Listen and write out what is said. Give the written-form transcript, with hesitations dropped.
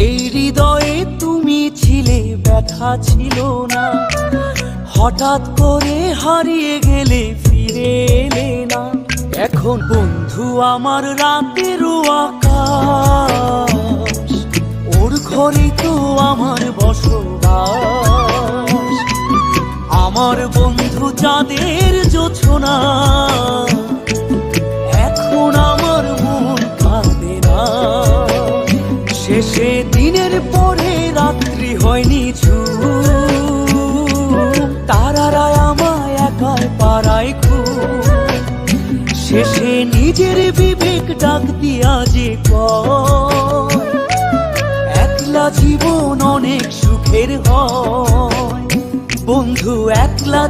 এই হৃদয়ে তুমি ছিলে, ব্যথা ছিল না। হঠাৎ করে হারিয়ে গেলে, ফিরে এলে না। এখন বন্ধু আমার রাতেরও আকাশ, ওর ঘরে তো আমার বসবাস। আমার বন্ধু চাঁদের জোছনা, এখন আমার মন কাঁদে না। শেষে দিনের পরে রাত্রি হয়নি ঝুম, তারারা আমায় একাই পাড়ায় ঘুম। শেষে নিজের বিবেক ডাক দিয়া যে কয়, একলা জীবন অনেক সুখের হয়। বন্ধু একলা